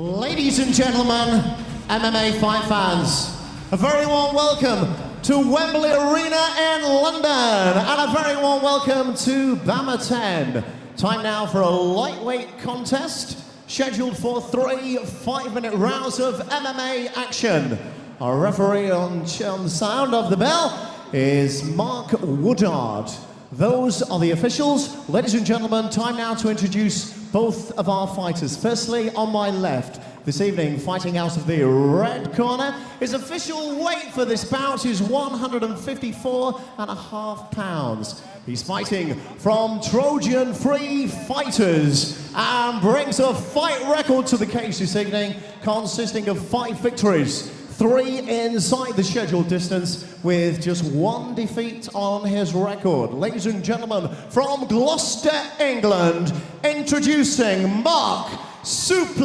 Ladies and gentlemen, MMA fight fans, a very warm welcome to Wembley Arena in London, and a very warm welcome to BAMMA 10. Time now for a lightweight contest, scheduled for 3 5-minute rounds of MMA action. Our referee on the sound of the bell is Marc Woodard. Those are the officials. Ladies and gentlemen, time now to introduce both of our fighters. Firstly, on my left, this evening, fighting out of the red corner, his official weight for this bout is 154.5 pounds. He's fighting from Trojan Free Fighters and brings a fight record to the cage this evening, consisting of 5 victories, 3 inside the scheduled distance, with just 1 defeat on his record. Ladies and gentlemen, from Gloucester, England, introducing Marc Suplex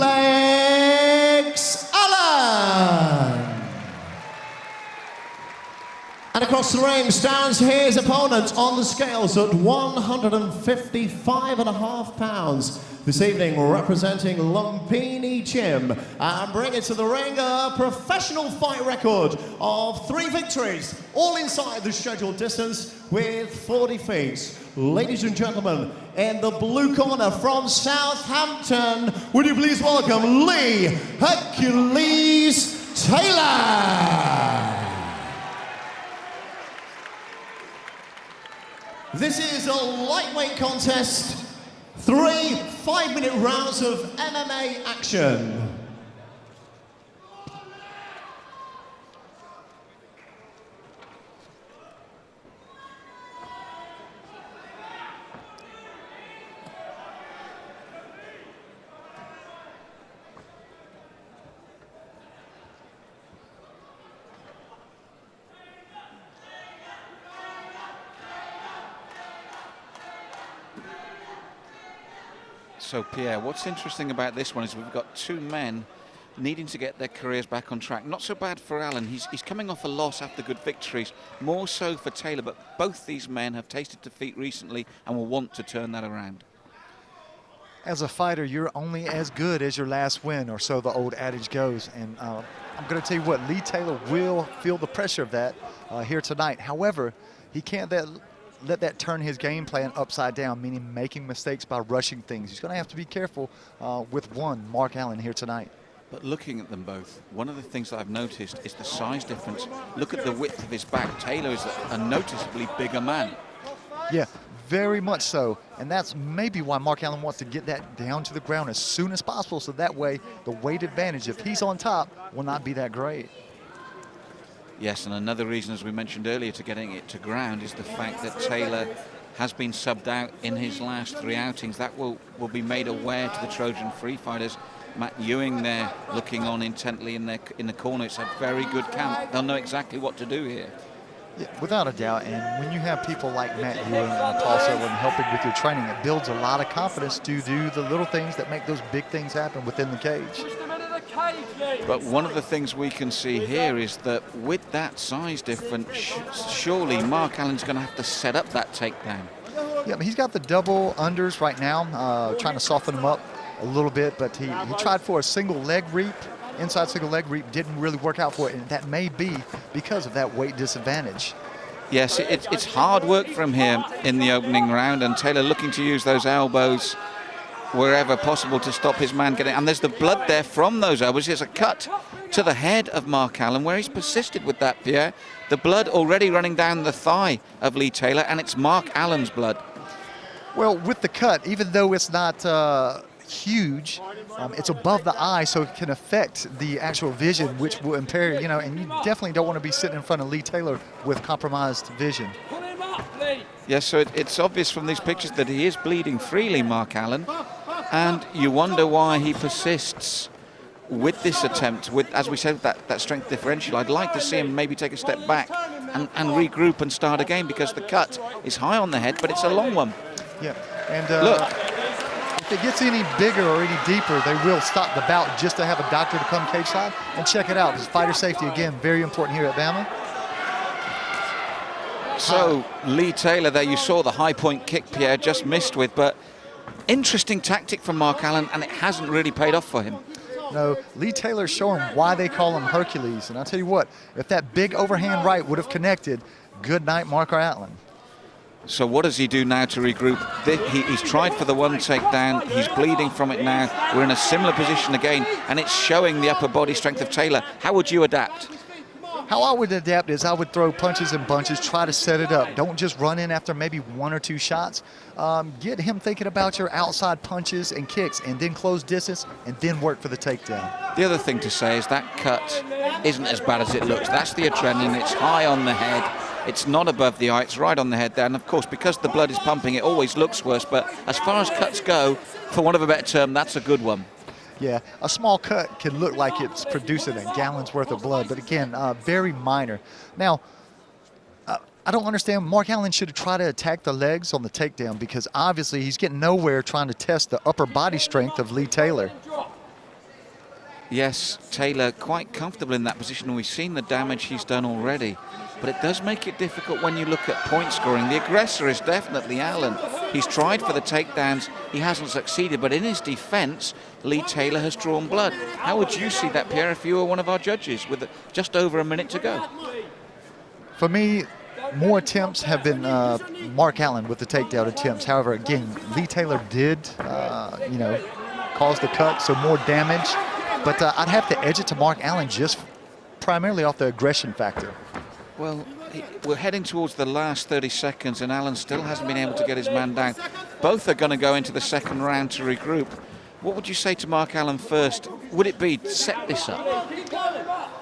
Allen. And across the ring stands his opponent on the scales at 155.5 pounds. This evening, representing Lumpini Gym, and bring it to the ring a professional fight record of 3 victories, all inside the scheduled distance, with 4 defeats. Ladies and gentlemen, in the blue corner from Southampton, would you please welcome Lee Hercules Taylor. This is a lightweight contest, 3 5-minute rounds of MMA action. So Pierre, what's interesting about this one is we've got 2 men needing to get their careers back on track. Not so bad for Allen, he's coming off a loss after good victories, more so for Taylor, but both these men have tasted defeat recently and will want to turn that around. As a fighter, you're only as good as your last win, or so the old adage goes. And I'm going to tell you what, Lee Taylor will feel the pressure of that here tonight. However, he can't let that turn his game plan upside down, meaning making mistakes by rushing things. He's going to have to be careful with Marc Allen here tonight. But looking at them both, one of the things that I've noticed is the size difference. Look at the width of his back. Taylor is a noticeably bigger man. Yeah, very much so. And that's maybe why Marc Allen wants to get that down to the ground as soon as possible, so that way the weight advantage, if he's on top, will not be that great. Yes, and another reason, as we mentioned earlier, to getting it to ground is the fact that Taylor has been subbed out in his last 3 outings. That will be made aware to the Trojan Free Fighters. Matt Ewing there looking on intently in the corner. It's a very good camp. They'll know exactly what to do here. Yeah, without a doubt, and when you have people like Matt Ewing and Paul Sullivan helping with your training, it builds a lot of confidence to do the little things that make those big things happen within the cage. But one of the things we can see here is that with that size difference, surely Marc Allen's going to have to set up that takedown. Yeah, but he's got the double unders right now, trying to soften him up a little bit, but he tried for a single leg reap, inside single leg reap, didn't really work out for it, and that may be because of that weight disadvantage. Yes, it's hard work from him in the opening round, and Taylor looking to use those elbows wherever possible to stop his man getting, and there's the blood there from those elbows. There's a cut to the head of Marc Allen where he's persisted with that, Pierre. The blood already running down the thigh of Lee Taylor, and it's Marc Allen's blood. Well, with the cut, even though it's not huge, it's above the eye, so it can affect the actual vision, which will impair, and you definitely don't want to be sitting in front of Lee Taylor with compromised vision. Yes, so it's obvious from these pictures that he is bleeding freely, Marc Allen, and you wonder why he persists with this attempt, with, as we said, that strength differential. I'd like to see him maybe take a step back and regroup and start again, because the cut is high on the head, but it's a long one. Yeah, and look, if it gets any bigger or any deeper, they will stop the bout just to have a doctor to come cage side and check it out, because fighter safety, again, very important here at BAMMA. So Lee Taylor there, you saw the high point kick Pierre just missed with, but interesting tactic from Marc Allen, and it hasn't really paid off for him. No, Lee Taylor's showing why they call him Hercules. And I'll tell you what, if that big overhand right would have connected, good night, Marc Allen. So what does he do now to regroup? He's tried for the one takedown. He's bleeding from it now. We're in a similar position again, and it's showing the upper body strength of Taylor. How would you adapt? How I would adapt is I would throw punches and bunches, try to set it up. Don't just run in after maybe 1 or 2 shots. Get him thinking about your outside punches and kicks, and then close distance, and then work for the takedown. The other thing to say is that cut isn't as bad as it looks. That's the adrenaline. It's high on the head. It's not above the eye. It's right on the head there. And, of course, because the blood is pumping, it always looks worse. But as far as cuts go, for want of a better term, that's a good one. Yeah, a small cut can look like it's producing a gallon's worth of blood, but again, very minor. Now, I don't understand. Marc Allen should have tried to attack the legs on the takedown, because obviously he's getting nowhere trying to test the upper body strength of Lee Taylor. Yes, Taylor quite comfortable in that position, and we've seen the damage he's done already. But it does make it difficult when you look at point scoring. The aggressor is definitely Allen. He's tried for the takedowns. He hasn't succeeded. But in his defense, Lee Taylor has drawn blood. How would you see that, Pierre, if you were one of our judges with just over a minute to go? For me, more attempts have been Marc Allen with the takedown attempts. However, again, Lee Taylor did, cause the cut, so more damage. But I'd have to edge it to Marc Allen just primarily off the aggression factor. Well, we're heading towards the last 30 seconds, and Allen still hasn't been able to get his man down. Both are going to go into the second round to regroup. What would you say to Marc Allen first? Would it be set this up?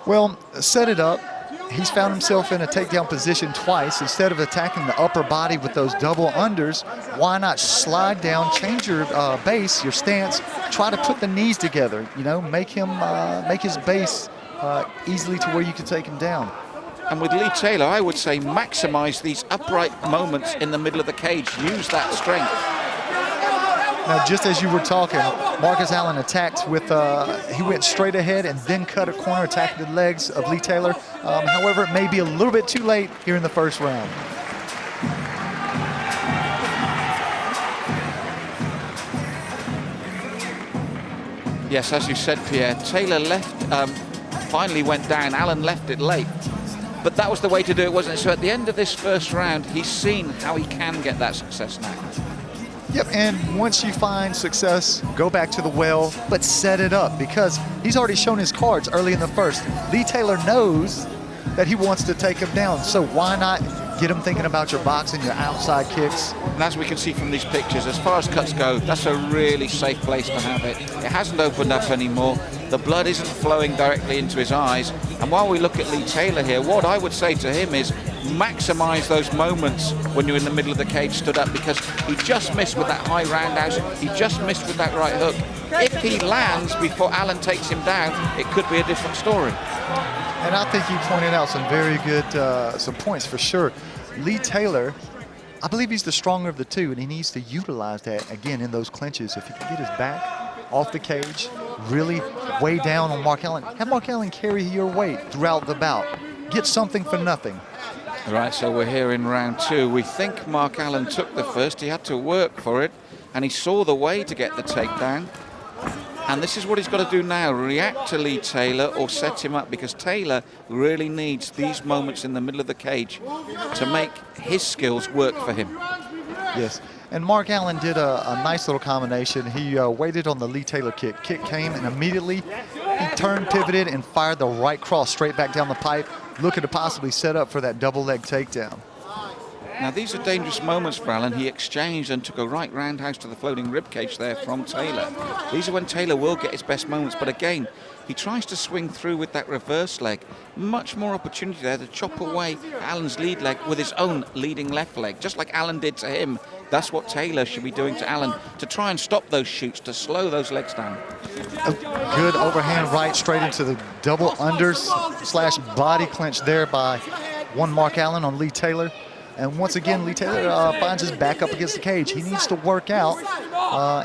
Well, set it up. He's found himself in a takedown position twice. Instead of attacking the upper body with those double unders, why not slide down, change your base, your stance, try to put the knees together, make his base easily to where you can take him down. And with Lee Taylor, I would say maximize these upright moments in the middle of the cage. Use that strength. Now, just as you were talking, Marcus Allen attacked with, he went straight ahead and then cut a corner, attacking the legs of Lee Taylor. However, it may be a little bit too late here in the first round. Yes, as you said, Pierre, Taylor finally went down. Allen left it late. But that was the way to do it, wasn't it? So at the end of this first round, he's seen how he can get that success now. Yep, and once you find success, go back to the well, but set it up, because he's already shown his cards early in the first. Lee Taylor knows that he wants to take him down, so why not get him thinking about your boxing, your outside kicks? And as we can see from these pictures, as far as cuts go, that's a really safe place to have it. It hasn't opened up anymore. The blood isn't flowing directly into his eyes. And while we look at Lee Taylor here, what I would say to him is maximize those moments when you're in the middle of the cage stood up, because he just missed with that high roundhouse. He just missed with that right hook. If he lands before Allen takes him down, it could be a different story. And I think you pointed out some very good some points for sure. Lee Taylor, I believe he's the stronger of the two, and he needs to utilize that again in those clinches. If he can get his back off the cage, really weigh down on Marc Allen. Have Marc Allen carry your weight throughout the bout. Get something for nothing. Right, so we're here in round 2. We think Marc Allen took the first. He had to work for it, and he saw the way to get the takedown. And this is what he's got to do now, react to Lee Taylor or set him up, because Taylor really needs these moments in the middle of the cage to make his skills work for him. Yes, and Marc Allen did a nice little combination. He waited on the Lee Taylor kick. Kick came, and immediately he turned, pivoted, and fired the right cross straight back down the pipe, looking to possibly set up for that double leg takedown. Now, these are dangerous moments for Allen. He exchanged and took a right roundhouse to the floating ribcage there from Taylor. These are when Taylor will get his best moments. But again, he tries to swing through with that reverse leg. Much more opportunity there to chop away Allen's lead leg with his own leading left leg. Just like Allen did to him, that's what Taylor should be doing to Allen, to try and stop those shoots, to slow those legs down. A good overhand right straight into the double unders / body clinch there by one Marc Allen on Lee Taylor. And once again, Lee Taylor finds his back up against the cage. He needs to work out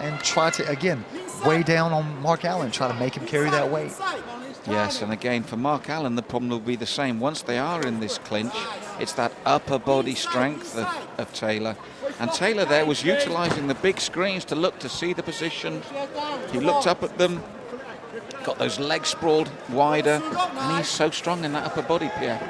and try to, again, weigh down on Marc Allen, try to make him carry that weight. Yes, and again, for Marc Allen, the problem will be the same. Once they are in this clinch, it's that upper body strength of Taylor. And Taylor there was utilizing the big screens to look to see the position. He looked up at them, got those legs sprawled wider, and he's so strong in that upper body, Pierre.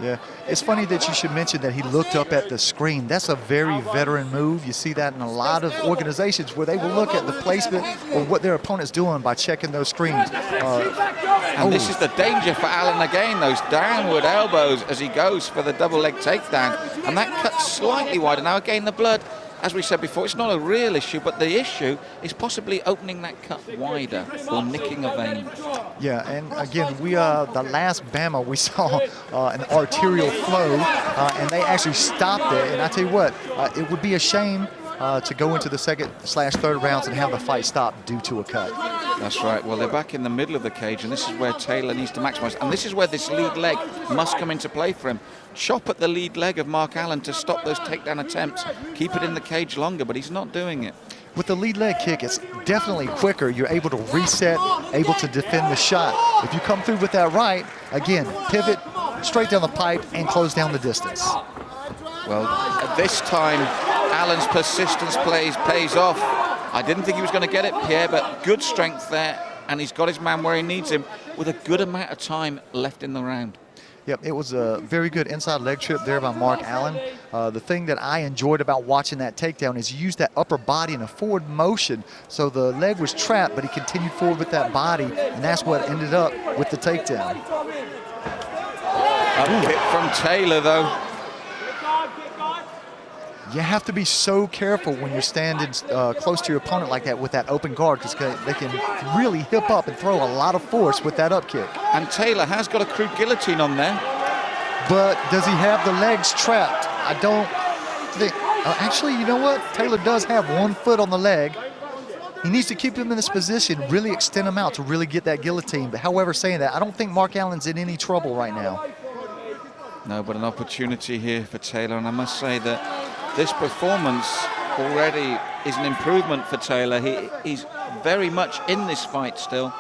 Yeah, it's funny that you should mention that he looked up at the screen. That's a very veteran move. You see that in a lot of organizations where they will look at the placement or what their opponent's doing by checking those screens. And this is the danger for Allen again, those downward elbows as he goes for the double leg takedown. And that cuts slightly wider. Now again, the blood, as we said before, it's not a real issue, but the issue is possibly opening that cut wider or nicking a vein. Yeah, and again, the last BAMMA, we saw an arterial flow, and they actually stopped it. And I tell you what, it would be a shame to go into the second/third rounds and have the fight stop due to a cut. That's right. Well, they're back in the middle of the cage, and this is where Taylor needs to maximize. And this is where this lead leg must come into play for him. Chop at the lead leg of Marc Allen to stop those takedown attempts. Keep it in the cage longer, but he's not doing it. With the lead leg kick, it's definitely quicker. You're able to reset, able to defend the shot. If you come through with that right, again, pivot straight down the pipe and close down the distance. Well, this time, Allen's persistence pays off. I didn't think he was going to get it, Pierre, but good strength there, and he's got his man where he needs him with a good amount of time left in the round. Yep, it was a very good inside leg trip there by Marc Allen. The thing that I enjoyed about watching that takedown is he used that upper body in a forward motion. So the leg was trapped, but he continued forward with that body, and that's what ended up with the takedown. Up kick from Taylor, though. You have to be so careful when you're standing close to your opponent like that with that open guard, because they can really hip up and throw a lot of force with that up kick. And Taylor has got a crude guillotine on there. But does he have the legs trapped? I don't think. Actually, you know what? Taylor does have one foot on the leg. He needs to keep him in this position, really extend him out to really get that guillotine. But however, saying that, I don't think Marc Allen's in any trouble right now. No, but an opportunity here for Taylor, and I must say that this performance already is an improvement for Taylor. He's very much in this fight still.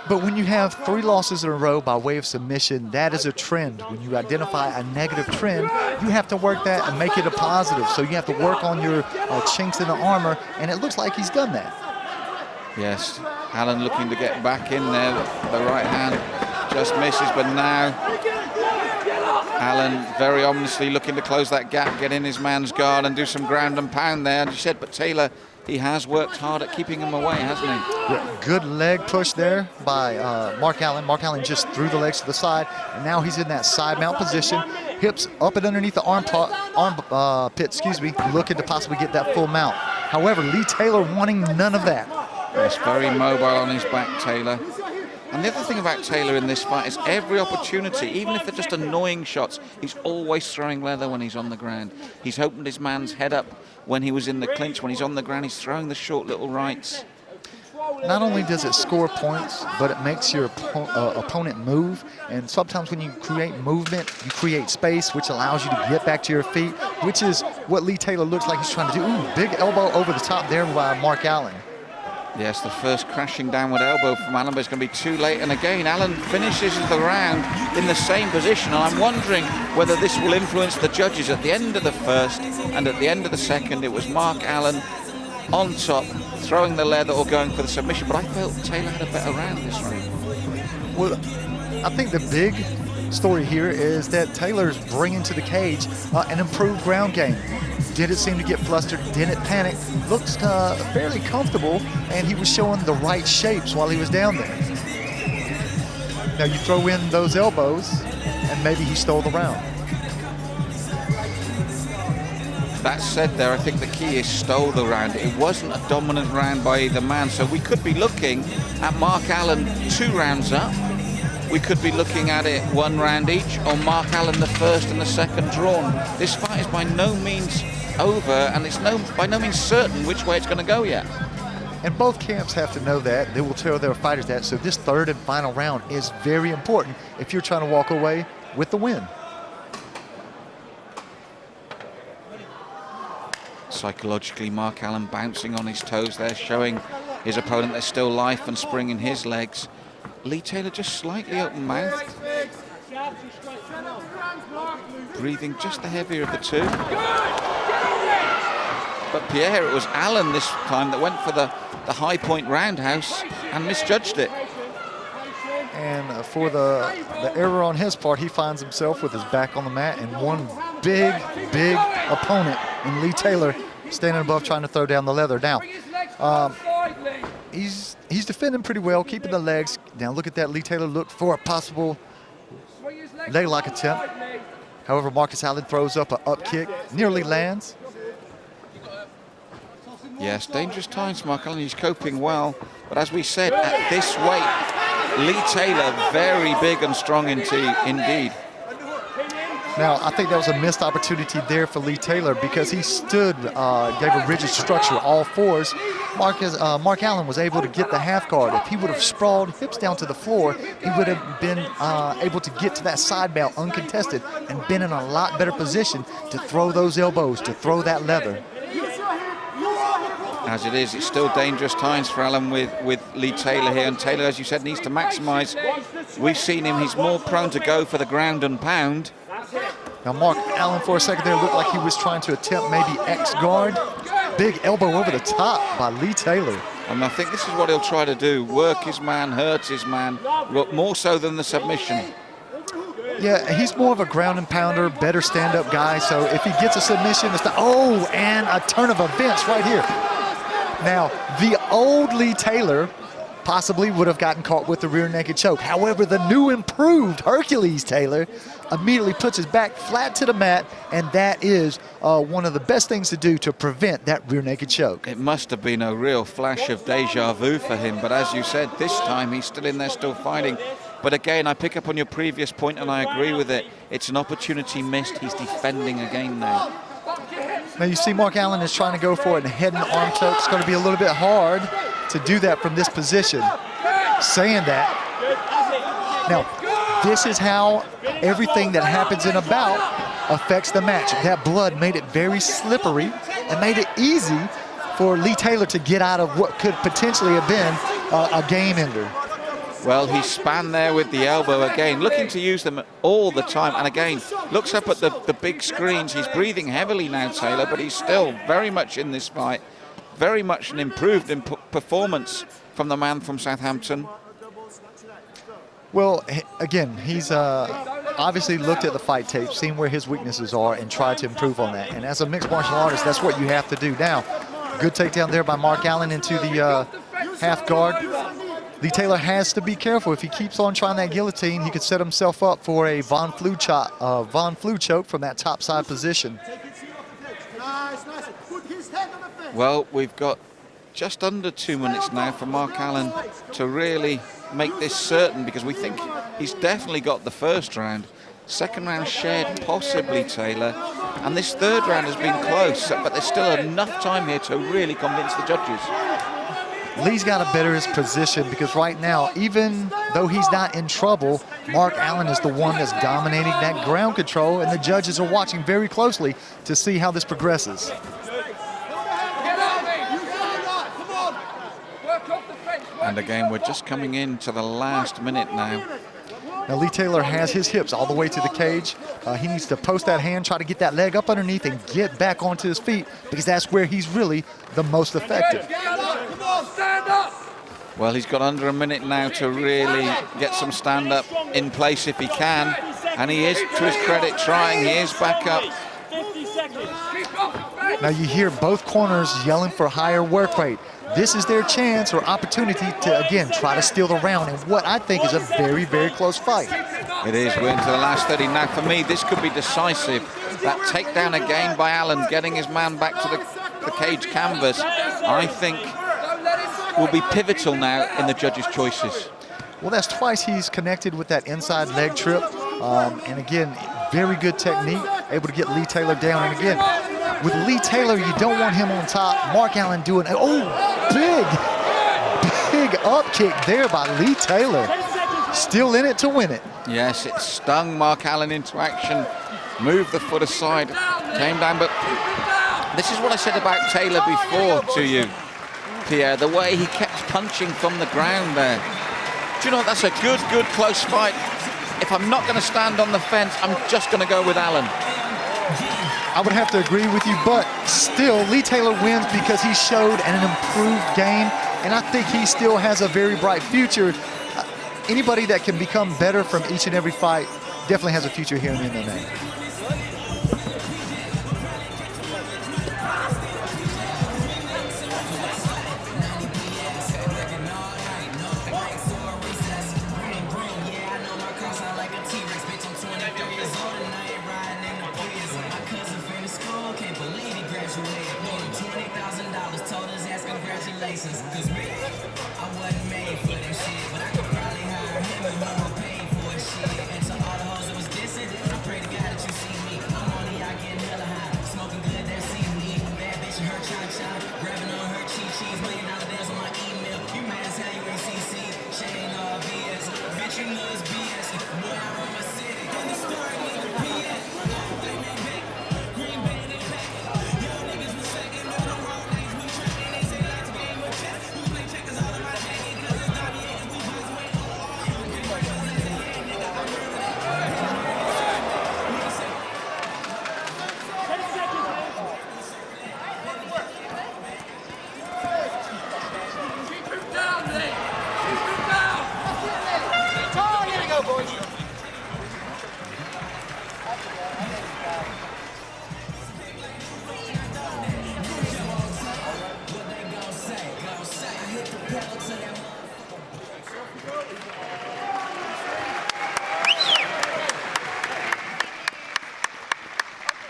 But when you have 3 losses in a row by way of submission, that is a trend. When you identify a negative trend, you have to work that and make it a positive. So you have to work on your chinks in the armor, and it looks like he's done that. Yes, Allen looking to get back in there. The right hand just misses, but now Allen very ominously looking to close that gap, get in his man's guard and do some ground and pound there. And you said, but Taylor, he has worked hard at keeping him away, hasn't he? Yeah, good leg push there by Marc Allen. Marc Allen just threw the legs to the side, and now he's in that side mount position. Hips up and underneath the arm pit, looking to possibly get that full mount. However, Lee Taylor wanting none of that. Yes, very mobile on his back, Taylor. And the other thing about Taylor in this fight is every opportunity, even if they're just annoying shots, he's always throwing leather when he's on the ground. He's opened his man's head up when he was in the clinch. When he's on the ground, he's throwing the short little rights. Not only does it score points, but it makes your opponent move. And sometimes when you create movement, you create space, which allows you to get back to your feet, which is what Lee Taylor looks like he's trying to do. Ooh, big elbow over the top there by Marc Allen. Yes, the first crashing downward elbow from Allen, but it's going to be too late. And again, Allen finishes the round in the same position. And I'm wondering whether this will influence the judges. At the end of the first and at the end of the second, it was Marc Allen on top, throwing the leather or going for the submission. But I felt Taylor had a better round this round. Well, I think the big story here is that Taylor's bringing to the cage an improved ground game. Didn't seem to get flustered, didn't panic, looks fairly comfortable, and he was showing the right shapes while he was down there. Now you throw in those elbows, and maybe he stole the round. That said there, I think the key is stole the round. It wasn't a dominant round by either man, so we could be looking at Marc Allen 2 rounds up. We could be looking at it 1 round each, or Marc Allen the first and the second drawn. This fight is by no means over, and it's by no means certain which way it's going to go yet. And both camps have to know that. They will tell their fighters that. So this 3rd and final round is very important if you're trying to walk away with the win. Psychologically, Marc Allen bouncing on his toes there, showing his opponent there's still life and spring in his legs. Lee Taylor just slightly open-mouthed, breathing just the heavier of the two. But Pierre, it was Allen this time that went for the high point roundhouse and misjudged it. And for the error on his part, he finds himself with his back on the mat and one big opponent in Lee Taylor standing above trying to throw down the leather. Now, he's defending pretty well, keeping the legs. Now look at that. Lee Taylor looked for a possible leg lock attempt. However, Marcus Allen throws up an up kick, nearly lands. Yes, dangerous times, Mark Allen. He's coping well. But as we said, at this weight, Lee Taylor, very big and strong indeed. Now, I think that was a missed opportunity there for Lee Taylor because he stood, gave a rigid structure, all fours. Marc Allen was able to get the half guard. If he would have sprawled hips down to the floor, he would have been able to get to that side bout uncontested and been in a lot better position to throw those elbows, to throw that leather. As it is, it's still dangerous times for Allen with Lee Taylor here. And Taylor, as you said, needs to maximize. We've seen him, he's more prone to go for the ground and pound. Now Marc Allen for a second there looked like he was trying to attempt maybe X guard. Big elbow over the top by Lee Taylor. And I think this is what he'll try to do. Work his man, hurt his man, but more so than the submission. Yeah, he's more of a ground and pounder, better stand-up guy. So if he gets a submission, it's the, oh, and a turn of events right here. Now, the old Lee Taylor possibly would have gotten caught with the rear naked choke. However, the new improved Hercules Taylor immediately puts his back flat to the mat, and that is one of the best things to do to prevent that rear naked choke. It must have been a real flash of deja vu for him, but as you said, this time he's still in there, still fighting. But again, I pick up on your previous point, and I agree with it. It's an opportunity missed. He's defending again now. Now you see Marc Allen is trying to go for it, and head and arm choke. It's going to be a little bit hard to do that from this position. Saying that, now this is how everything that happens in a bout affects the match. That blood made it very slippery and made it easy for Lee Taylor to get out of what could potentially have been a game ender. Well, he span there with the elbow again, looking to use them all the time. And again, looks up at the big screens. He's breathing heavily now, Taylor, but he's still very much in this fight. Very much an improved performance from the man from Southampton. Well, again, he's obviously looked at the fight tape, seen where his weaknesses are, and tried to improve on that. And as a mixed martial artist, that's what you have to do. Now, good takedown there by Marc Allen into the half guard. Lee Taylor has to be careful. If he keeps on trying that guillotine, he could set himself up for a Von Flue choke from that top side position. Well, we've got just under 2 minutes now for Marc Allen to really make this certain, because we think he's definitely got the first round. Second round shared, possibly Taylor. And this third round has been close, but there's still enough time here to really convince the judges. Lee's got to better his position, because right now, even though he's not in trouble, Marc Allen is the one that's dominating that ground control, and the judges are watching very closely to see how this progresses. And again, we're just coming into the last minute now. Now Lee Taylor has his hips all the way to the cage. He needs to post that hand, try to get that leg up underneath and get back onto his feet, because that's where he's really the most effective. Well, he's got under a minute now to really get some stand-up in place if he can. And he is, to his credit, trying. He is back up. Now you hear both corners yelling for higher work rate. This is their chance or opportunity to, again, try to steal the round in what I think is a very, very close fight. It is. We're into the last 30. Now, for me, this could be decisive. That takedown again by Allen, getting his man back to the cage canvas, I think will be pivotal now in the judges' choices. Well, that's twice he's connected with that inside leg trip. And again, very good technique, able to get Lee Taylor down. And again, with Lee Taylor, you don't want him on top. Marc Allen doing, big up kick there by Lee Taylor. Still in it to win it. Yes, it stung Marc Allen into action. Moved the foot aside, came down. But this is what I said about Taylor before to you, Pierre, the way he kept punching from the ground there. Do you know what? That's a good close fight. If I'm not going to stand on the fence, I'm just going to go with Allen. I would have to agree with you, but still, Lee Taylor wins because he showed an improved game, and I think he still has a very bright future. anybody that can become better from each and every fight definitely has a future here in the MMA. Cause me, I wasn't made for that shit, but I could probably hire him and more paid for his shit. And to all the hoes that was dissing, I pray to God that you see me. I'm on the yacht getting hella high, smoking good, that seaweed. Bad bitch and her cha-cha, grabbing on her cheese, $1 million deals on my email. You mad as hell, you ain't CC. She ain't all BS, bitch, you know it's BS. Boy, I run my city, in the story, nigga, PS. Green Bay, they pack it. Young niggas was second, on the road, names we tracking. They say lots of game with chess. Who play checkers all in my jacket? Cause it's Dobby and we boys wait.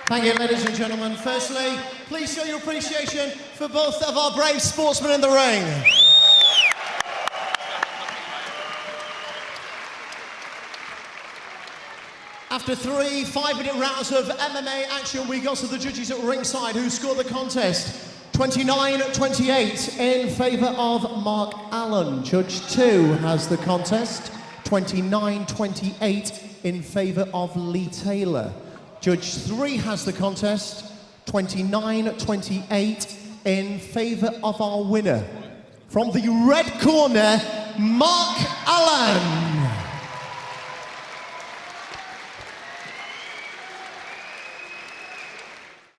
Thank you, ladies and gentlemen. Firstly, please show your appreciation for both of our brave sportsmen in the ring. After 3 5-minute rounds of MMA action, we got to the judges at ringside who scored the contest 29-28 in favour of Mark Allen. Judge 2 has the contest 29-28 in favour of Lee Taylor. Judge 3 has the contest 29-28 in favour of our winner. From the red corner, Mark Allen.